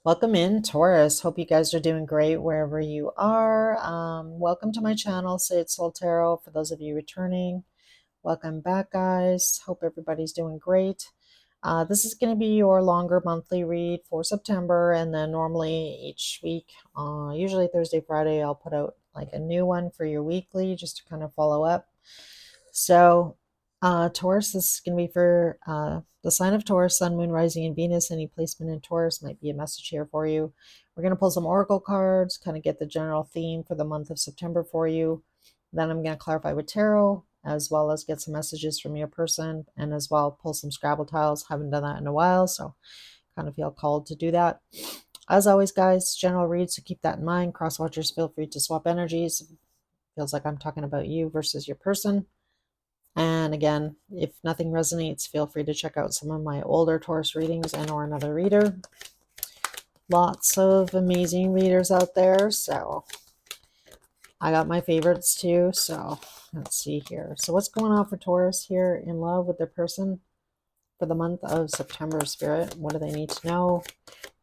Welcome in, Taurus. Hope you guys are doing great wherever you are. Welcome to my channel, Say It Soul Tarot. For those of you returning, welcome back, guys. Hope everybody's doing great. This is going to be your longer monthly read for September, and then normally each week, usually Thursday, Friday, I'll put out like a new one for your weekly just to kind of follow up. So, Taurus, this is going to be for the sign of Taurus, Sun, Moon, Rising, and Venus. Any placement in Taurus might be a message here for you. We're going to pull some oracle cards, kind of get the general theme for the month of September for you. Then I'm going to clarify with tarot, as well as get some messages from your person, and as well pull some Scrabble tiles. Haven't done that in a while, so kind of feel called to do that. As always, guys, general read, so keep that in mind. Cross watchers, feel free to swap energies. Feels like I'm talking about you versus your person. And again, if nothing resonates, feel free to check out some of my older Taurus readings and or another reader. Lots of amazing readers out there, so I got my favorites too. So let's see here. So what's going on for Taurus here in love with their person for the month of September, Spirit? What do they need to know?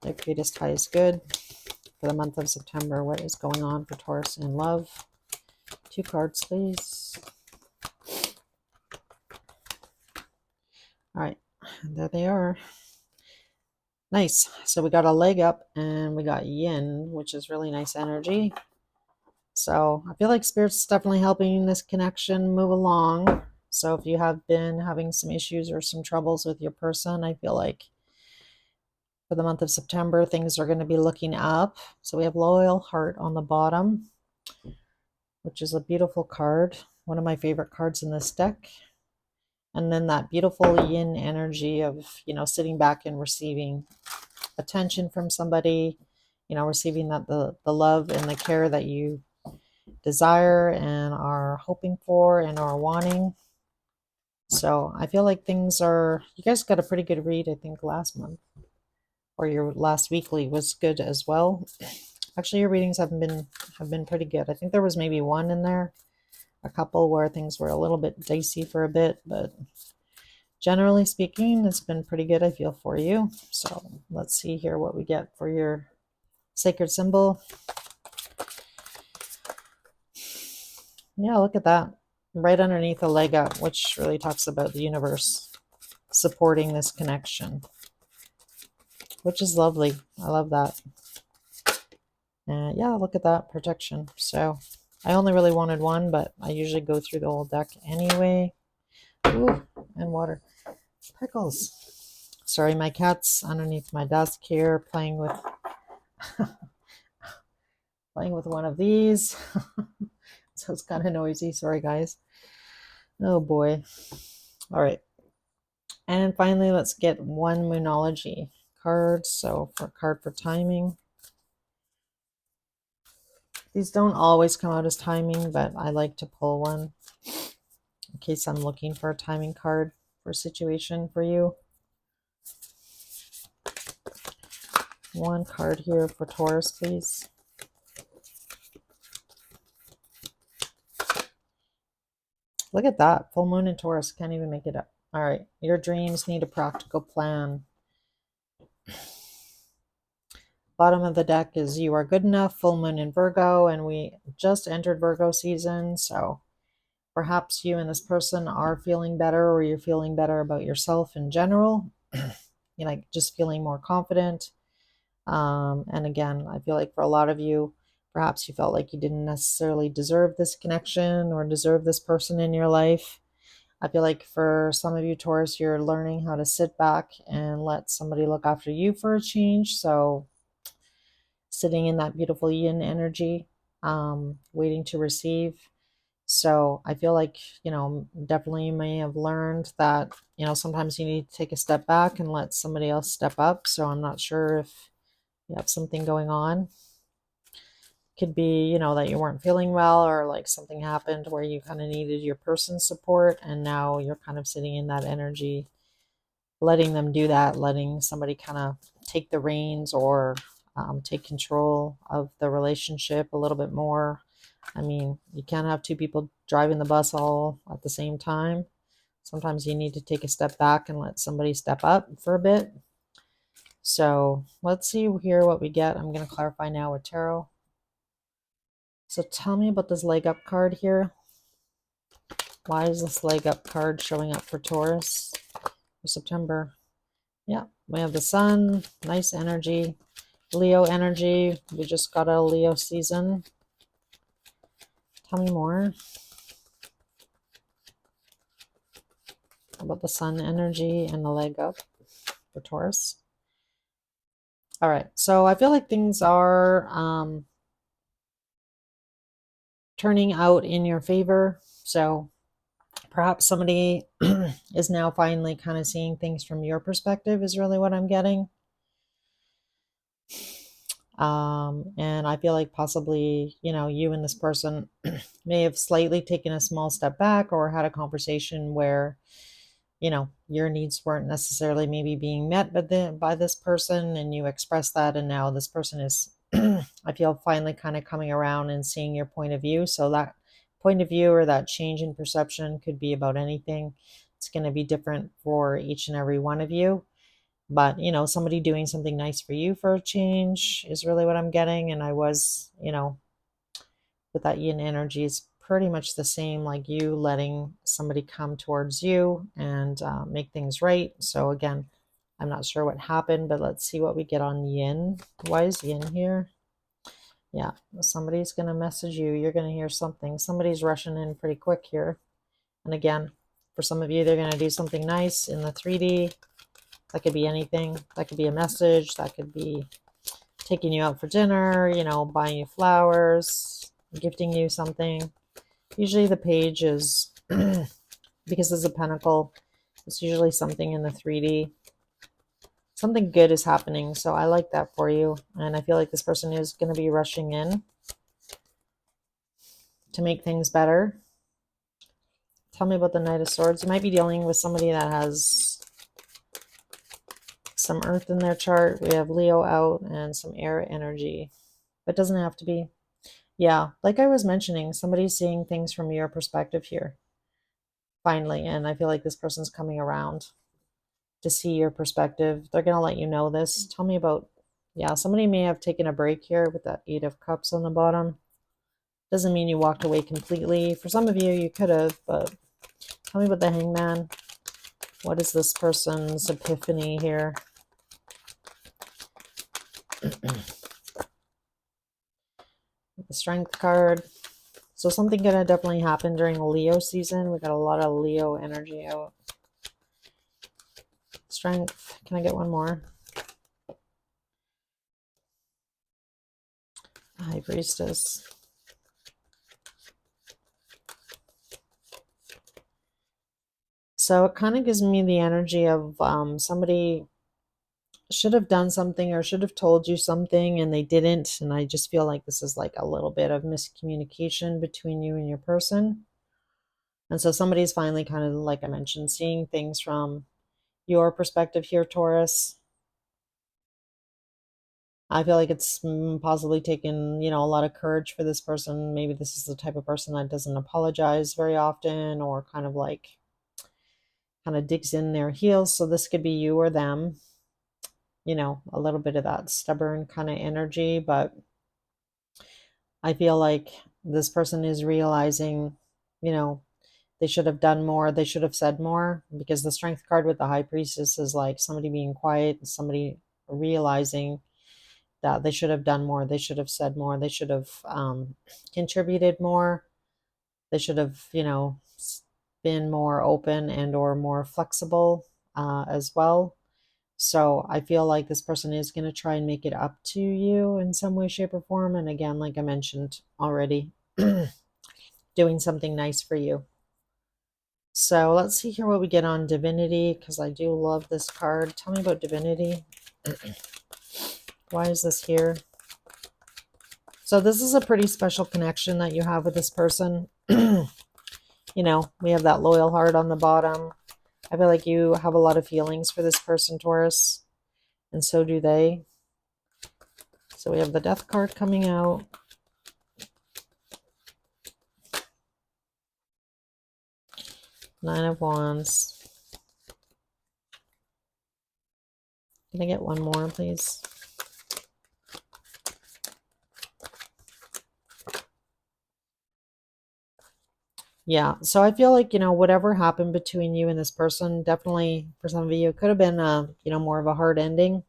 Their greatest highest good for the month of September. What is going on for Taurus in love? 2 cards, please. All right, and there they are. Nice. So we got a leg up and we got yin, which is really nice energy. So I feel like Spirit's definitely helping this connection move along. So if you have been having some issues or some troubles with your person, I feel like for the month of September, things are going to be looking up. So we have Loyal Heart on the bottom, which is a beautiful card. One of my favorite cards in this deck. And then that beautiful yin energy of, sitting back and receiving attention from somebody, receiving that the love and the care that you desire and are hoping for and are wanting. So I feel like you guys got a pretty good read, I think, last month, or your last weekly was good as well. Actually, your readings have been pretty good. I think there was maybe one in there, a couple where things were a little bit dicey for a bit, but generally speaking, it's been pretty good, I feel, for you. So let's see here what we get for your sacred symbol. Yeah, look at that. Right underneath the leg up, which really talks about the universe supporting this connection, which is lovely. I love that. And yeah, look at that, protection. So I only really wanted one, but I usually go through the whole deck anyway. Ooh, and water. Pickles. Sorry, my cat's underneath my desk here playing with one of these. So it's kind of noisy. Sorry, guys. Oh boy. All right. And finally, let's get one Moonology card. So for a card for timing. These don't always come out as timing, but I like to pull one in case I'm looking for a timing card for a situation for you. One card here for Taurus, please. Look at that. Full moon in Taurus. Can't even make it up. All right. Your dreams need a practical plan. Bottom of the deck is you are good enough. Full moon in Virgo. And we just entered Virgo season. So perhaps you and this person are feeling better, or you're feeling better about yourself in general. Just feeling more confident. And again, I feel like for a lot of you, perhaps you felt like you didn't necessarily deserve this connection or deserve this person in your life. I feel like for some of you, Taurus, you're learning how to sit back and let somebody look after you for a change. So sitting in that beautiful yin energy, waiting to receive. So I feel like, definitely you may have learned that, sometimes you need to take a step back and let somebody else step up. So I'm not sure if you have something going on. Could be, that you weren't feeling well, or like something happened where you kind of needed your person's support, and now you're kind of sitting in that energy, letting them do that, letting somebody kind of take the reins, or take control of the relationship a little bit more. I mean, you can't have 2 people driving the bus all at the same time. Sometimes you need to take a step back and let somebody step up for a bit. So let's see here what we get. I'm going to clarify now with tarot. So tell me about this leg up card here. Why is this leg up card showing up for Taurus for September? Yeah, we have the sun, nice energy, Leo energy. We just got a Leo season. Tell me more about the sun energy and the leg up for Taurus. All right, so I feel like things are turning out in your favor. So perhaps somebody is now finally kind of seeing things from your perspective is really what I'm getting. And I feel like possibly, you and this person may have slightly taken a small step back or had a conversation where, your needs weren't necessarily maybe being met by this person, and you expressed that, and now this person is, I feel, finally kind of coming around and seeing your point of view. So that point of view or that change in perception could be about anything. It's going to be different for each and every one of you. But, somebody doing something nice for you for a change is really what I'm getting. And I was, with that yin energy is pretty much the same, like you letting somebody come towards you and make things right. So again, I'm not sure what happened, but let's see what we get on yin. Why is yin here? Yeah, somebody's going to message you. You're going to hear something. Somebody's rushing in pretty quick here. And again, for some of you, they're going to do something nice in the 3D. That could be anything. That could be a message. That could be taking you out for dinner, buying you flowers, gifting you something. Usually the page is, because there's a pentacle, it's usually something in the 3D. Something good is happening. So I like that for you. And I feel like this person is going to be rushing in to make things better. Tell me about the Knight of Swords. You might be dealing with somebody that has some earth in their chart. We have Leo out and some air energy. But it doesn't have to be. Yeah, like I was mentioning, somebody's seeing things from your perspective here, finally. And I feel like this person's coming around to see your perspective. They're going to let you know this. Tell me about, yeah, somebody may have taken a break here with that 8 of Cups on the bottom. Doesn't mean you walked away completely. For some of you, you could have, but tell me about the Hangman. What is this person's epiphany here? The Strength card. So something going to definitely happen during Leo season. We got a lot of Leo energy out. Strength. Can I get one more? High Priestess. So it kind of gives me the energy of somebody should have done something or should have told you something and they didn't. And I just feel like this is like a little bit of miscommunication between you and your person. And so somebody's finally kind of, like I mentioned, seeing things from your perspective here, Taurus. I feel like it's possibly taken, a lot of courage for this person. Maybe this is the type of person that doesn't apologize very often or kind of digs in their heels. So this could be you or them, a little bit of that stubborn kind of energy. But I feel like this person is realizing, they should have done more. They should have said more, because the Strength card with the High Priestess is like somebody being quiet, somebody realizing that they should have done more. They should have said more. They should have contributed more. They should have, been more open and or more flexible as well. So I feel like this person is going to try and make it up to you in some way, shape, or form. And again, like I mentioned already, doing something nice for you. So let's see here what we get on Divinity, because I do love this card. Tell me about Divinity. Why is this here? So this is a pretty special connection that you have with this person. We have that loyal heart on the bottom. I feel like you have a lot of feelings for this person, Taurus, and so do they. So we have the Death card coming out. Nine of Wands. Can I get one more, please? Yeah, so I feel like, whatever happened between you and this person, definitely for some of you, it could have been more of a hard ending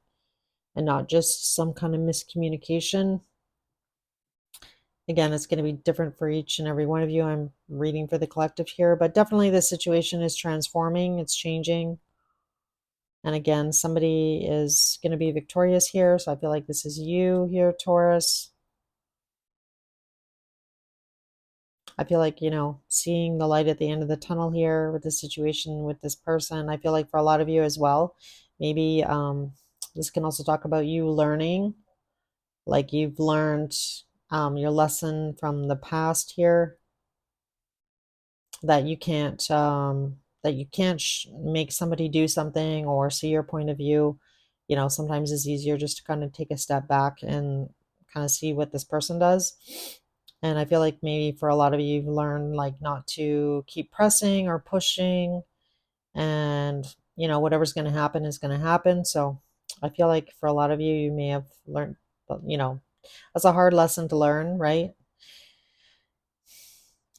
and not just some kind of miscommunication. Again, it's going to be different for each and every one of you. I'm reading for the collective here, but definitely the situation is transforming, it's changing. And again, somebody is going to be victorious here. So I feel like this is you here, Taurus. I feel like, seeing the light at the end of the tunnel here with the situation with this person. I feel like for a lot of you as well, maybe this can also talk about you learning, like you've learned your lesson from the past here, that you can't make somebody do something or see your point of view. Sometimes it's easier just to kind of take a step back and kind of see what this person does. And I feel like maybe for a lot of you, you've learned like not to keep pressing or pushing, and whatever's going to happen is going to happen. So I feel like for a lot of you, you may have learned, that's a hard lesson to learn, right?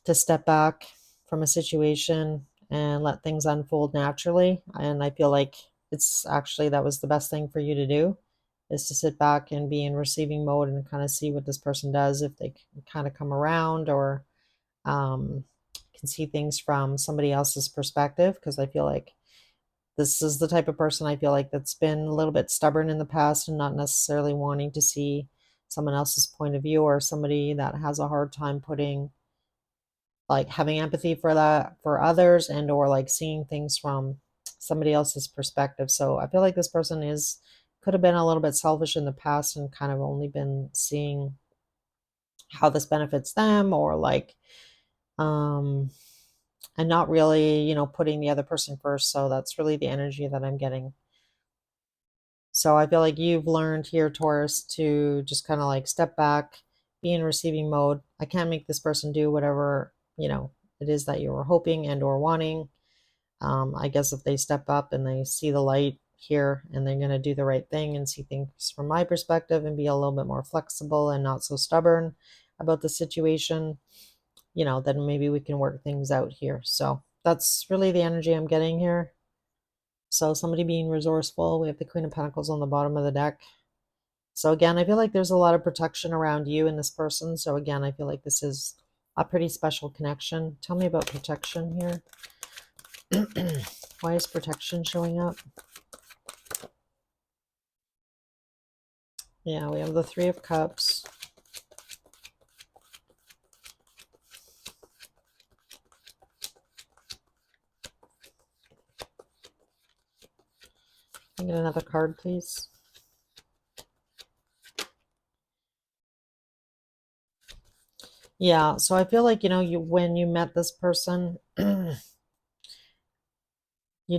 To step back from a situation and let things unfold naturally. And I feel like it's actually that was the best thing for you to do, is to sit back and be in receiving mode and kind of see what this person does, if they can kind of come around or um, can see things from somebody else's perspective. Because I feel like this is the type of person I feel like that's been a little bit stubborn in the past and not necessarily wanting to see someone else's point of view, or somebody that has a hard time putting like having empathy for that for others, and or like seeing things from somebody else's perspective. So I feel like this person is could have been a little bit selfish in the past and kind of only been seeing how this benefits them, or like um and not really, putting the other person first. So that's really the energy that I'm getting. So I feel like you've learned here, Taurus, to just kind of like step back, be in receiving mode. I can't make this person do whatever, it is that you were hoping and or wanting. I guess if they step up and they see the light here and they're going to do the right thing and see things from my perspective and be a little bit more flexible and not so stubborn about the situation, then maybe we can work things out here. So that's really the energy I'm getting here. So somebody being resourceful. We have the Queen of Pentacles on the bottom of the deck. So again, I feel like there's a lot of protection around you and this person. So again, I feel like this is a pretty special connection. Tell me about protection here. Why is protection showing up? Yeah, we have the Three of Cups. Can I get another card, please? Yeah, so I feel like, when you met this person, you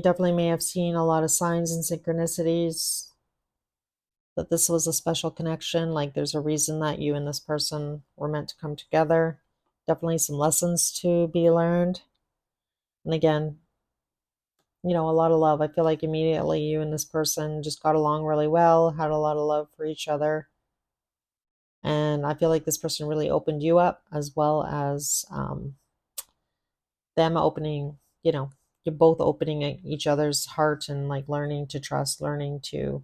definitely may have seen a lot of signs and synchronicities that this was a special connection. Like there's a reason that you and this person were meant to come together. Definitely some lessons to be learned. And again, a lot of love. I feel like immediately you and this person just got along really well, had a lot of love for each other. And I feel like this person really opened you up, as well as them opening, you're both opening each other's heart and like learning to trust, learning to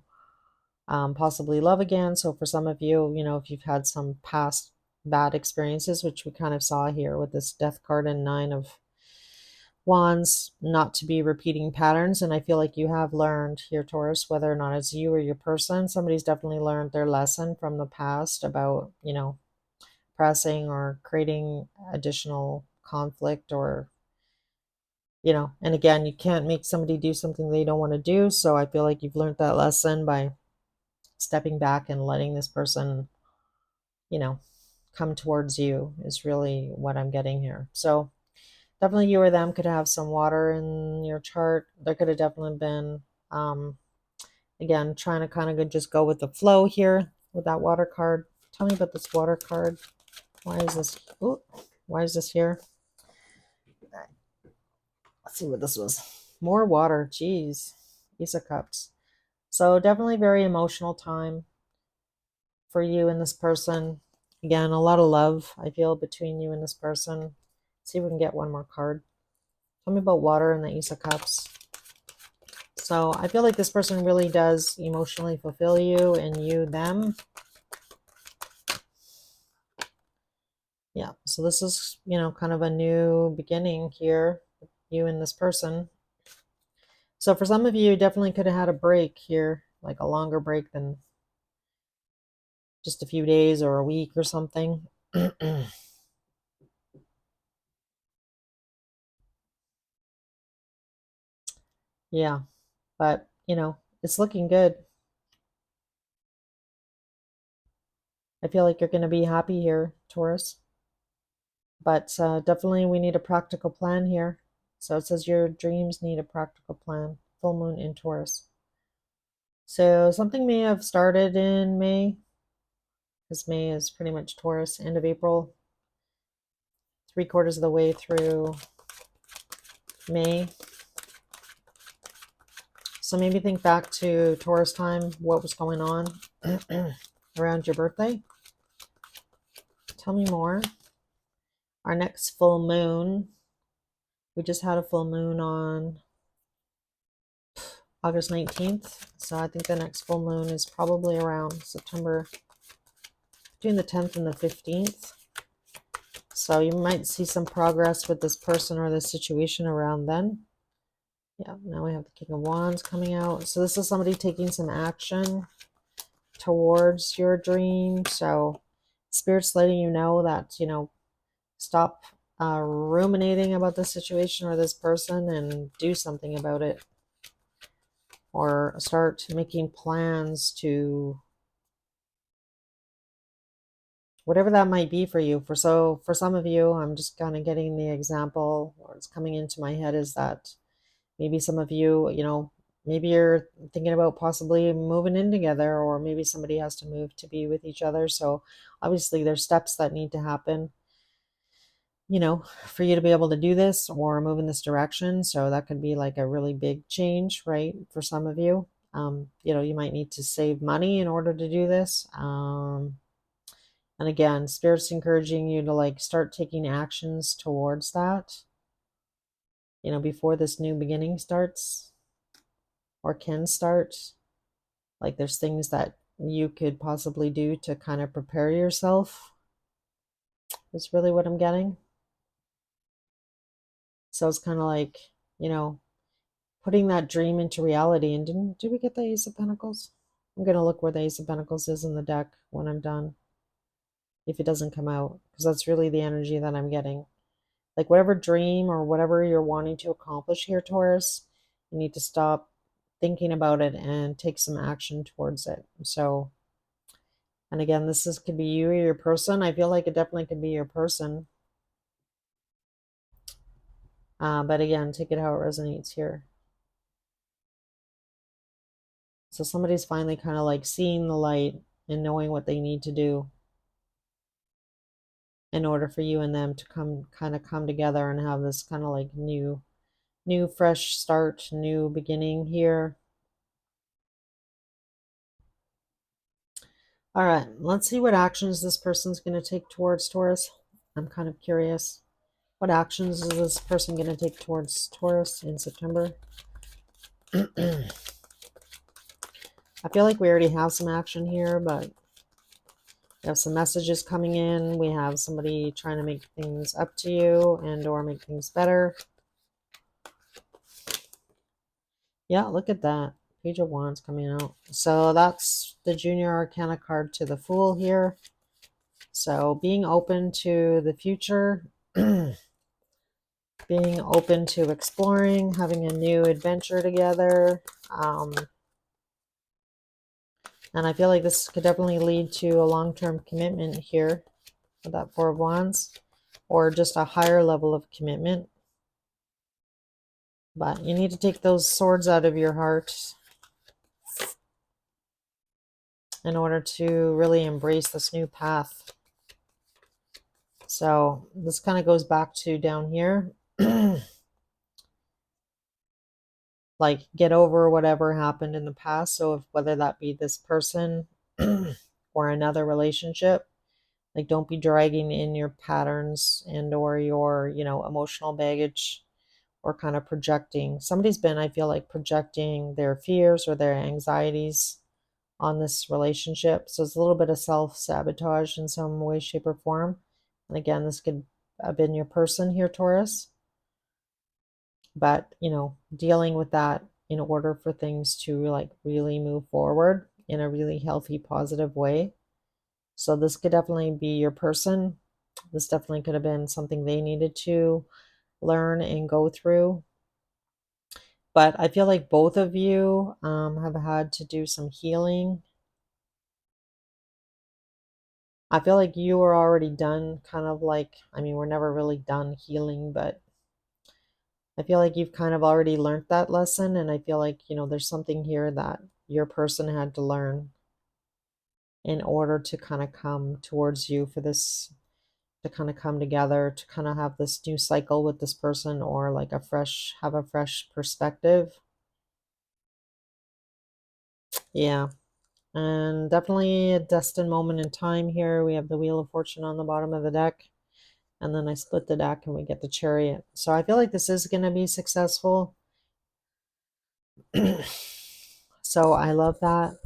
possibly love again. So for some of you, if you've had some past bad experiences, which we kind of saw here with this Death card and Nine of Wands, not to be repeating patterns. And I feel like you have learned here, Taurus, whether or not it's you or your person, somebody's definitely learned their lesson from the past about, pressing or creating additional conflict, or and again, you can't make somebody do something they don't want to do. So I feel like you've learned that lesson by stepping back and letting this person, you know, come towards you, is really what I'm getting here. So definitely you or them could have some water in your chart. There could have definitely been, again, trying to kind of just go with the flow here with that water card. Tell me about this water card. Why is this? Ooh, why is this here? Let's see what this was. More water. Jeez. Ace of Cups. So definitely very emotional time for you and this person. Again, a lot of love, I feel, between you and this person. Let's see if we can get one more card. Tell me about water and the Ace of Cups. So I feel like this person really does emotionally fulfill you and you them. Yeah, so this is, kind of a new beginning here, you and this person. So for some of you, definitely could have had a break here, like a longer break than just a few days or a week or something. Yeah, but, it's looking good. I feel like you're going to be happy here, Taurus. But definitely we need a practical plan here. So it says your dreams need a practical plan. Full moon in Taurus. So something may have started in May, because May is pretty much Taurus, end of April, 3/4 of the way through May. So maybe think back to Taurus time, what was going on around your birthday. Tell me more. Our next full moon, we just had a full moon on August 19th. So I think the next full moon is probably around September, between the 10th and the 15th. So you might see some progress with this person or this situation around then. Yeah, now we have the King of Wands coming out. So this is somebody taking some action towards your dream. So Spirit's letting you know that, stop ruminating about this situation or this person and do something about it. Or start making plans to whatever that might be for you. For some of you, I'm just kind of getting the example, or it's coming into my head, is that maybe some of you, maybe you're thinking about possibly moving in together, or maybe somebody has to move to be with each other. So obviously there's steps that need to happen, for you to be able to do this or move in this direction. So that could be like a really big change, right? For some of you, you might need to save money in order to do this. And again, Spirit's encouraging you to like start taking actions towards that, before this new beginning starts or can start. Like there's things that you could possibly do to kind of prepare yourself, is really what I'm getting. So it's kind of like, you know, putting that dream into reality. And did we get the Ace of Pentacles? I'm going to look where the Ace of Pentacles is in the deck when I'm done, if it doesn't come out, because that's really the energy that I'm getting. Like whatever dream or whatever you're wanting to accomplish here, Taurus, you need to stop thinking about it and take some action towards it. So, and again, could be you or your person. I feel like it definitely could be your person. But again, take it how it resonates here. So somebody's finally kind of like seeing the light and knowing what they need to do in order for you and them to come together and have this kind of like new fresh start, new beginning here. All right, let's see what actions this person's going to take towards Taurus. I'm kind of curious. What actions is this person going to take towards Taurus in September? I feel like we already have some action here, but we have some messages coming in. We have somebody trying to make things up to you and or make things better. Yeah, look at that. Page of Wands coming out. So that's the Junior Arcana card to the Fool here. So being open to the future, being open to exploring, having a new adventure together. And I feel like this could definitely lead to a long-term commitment here with that Four of Wands, or just a higher level of commitment. But you need to take those swords out of your heart in order to really embrace this new path. So this kind of goes back to down here. like get over whatever happened in the past. So if whether that be this person or another relationship, like don't be dragging in your patterns and or your, emotional baggage, or kind of projecting. Somebody's been, I feel like, projecting their fears or their anxieties on this relationship. So it's a little bit of self-sabotage in some way, shape, or form. And again, this could have been your person here, Taurus. But, dealing with that in order for things to like really move forward in a really healthy, positive way. So this could definitely be your person. This definitely could have been something they needed to learn and go through. But I feel like both of you have had to do some healing. I feel like you were already done, kind of like, I mean, we're never really done healing, but I feel like you've kind of already learned that lesson. And I feel like, there's something here that your person had to learn in order to kind of come towards you for this, to kind of come together, to kind of have this new cycle with this person, or like have a fresh perspective. Yeah. And definitely a destined moment in time here. We have the Wheel of Fortune on the bottom of the deck. And then I split the deck and we get the Chariot. So I feel like this is going to be successful. So I love that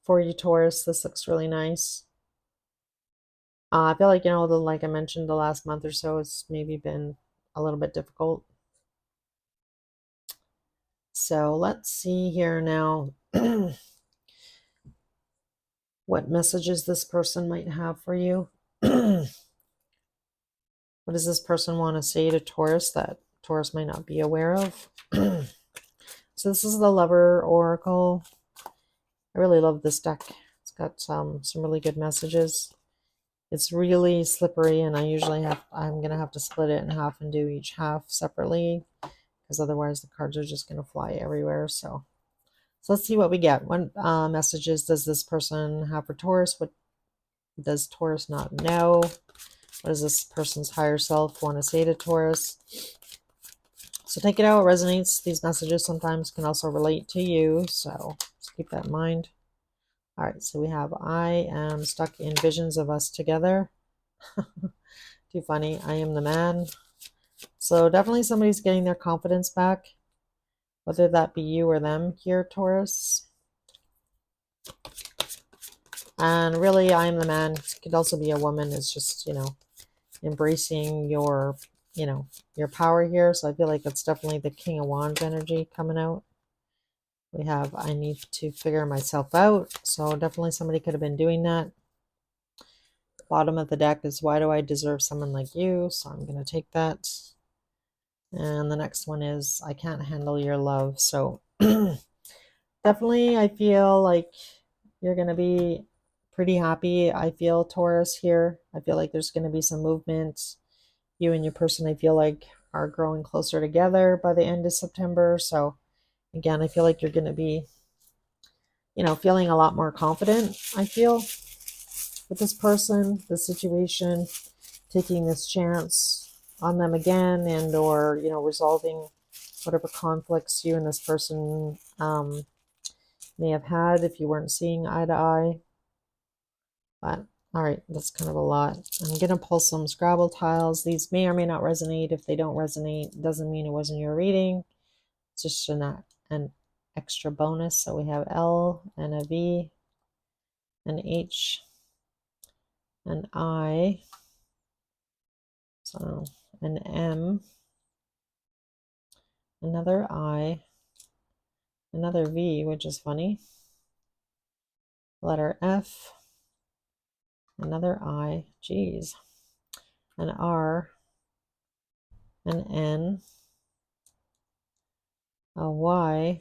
for you, Taurus. This looks really nice. I feel like, like I mentioned, the last month or so, it's maybe been a little bit difficult. So let's see here now what messages this person might have for you. What does this person want to say to Taurus that Taurus might not be aware of? So this is the Lover Oracle. I really love this deck. It's got some really good messages. It's really slippery, and I'm gonna have to split it in half and do each half separately, because otherwise the cards are just gonna fly everywhere. So let's see what we get. What messages does this person have for Taurus? What does Taurus not know? What does this person's higher self want to say to Taurus? So take it out. It resonates. These messages sometimes can also relate to you. So just keep that in mind. All right. So we have, I am stuck in visions of us together. Too funny. I am the man. So definitely somebody's getting their confidence back, whether that be you or them here, Taurus. And really, I am the man. It could also be a woman. It's just, embracing your power here. So I feel like it's definitely the King of Wands energy coming out. We have, I need to figure myself out. So definitely somebody could have been doing that. Bottom of the deck is, why do I deserve someone like you? So I'm going to take that. And the next one is, I can't handle your love. So definitely I feel like you're going to be pretty happy. I feel, Taurus, here. I feel like there's going to be some movement. You and your person, I feel like, are growing closer together by the end of September. So again, I feel like you're going to be, feeling a lot more confident, I feel, with this person, this situation, taking this chance on them again, and or, resolving whatever conflicts you and this person may have had if you weren't seeing eye to eye. But all right, that's kind of a lot. I'm going to pull some Scrabble tiles. These may or may not resonate. If they don't resonate, it doesn't mean it wasn't your reading. It's just an extra bonus. So we have L and a V, an H, an I, so an M, another I, another V, which is funny, letter F, another I, geez, an R, an N, a Y,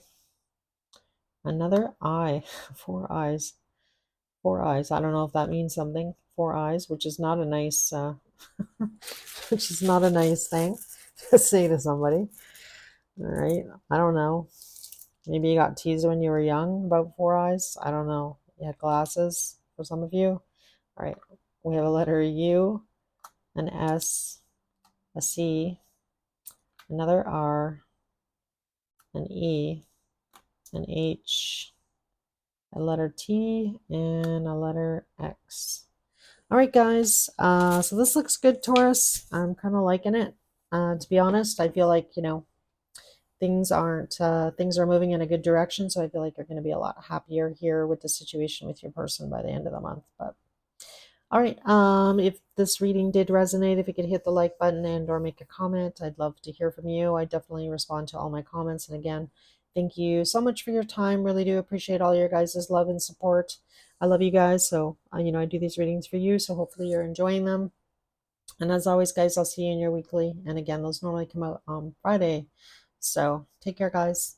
another I, four eyes. Four eyes. I don't know if that means something. Four eyes, which is not a nice, which is not a nice thing to say to somebody. All right. I don't know. Maybe you got teased when you were young about four eyes. I don't know. You had glasses for some of you. All right. We have a letter U, an S, a C, another R, an E, an H, a letter T, and a letter X. All right, guys. So this looks good, Taurus. I'm kind of liking it. To be honest, I feel like, things are moving in a good direction. So I feel like you're going to be a lot happier here with the situation with your person by the end of the month. But all right, if this reading did resonate, if you could hit the like button and or make a comment, I'd love to hear from you. I definitely respond to all my comments. And again, thank you so much for your time. Really do appreciate all your guys' love and support. I love you guys. So, I do these readings for you. So hopefully you're enjoying them. And as always, guys, I'll see you in your weekly. And again, those normally come out on Friday. So take care, guys.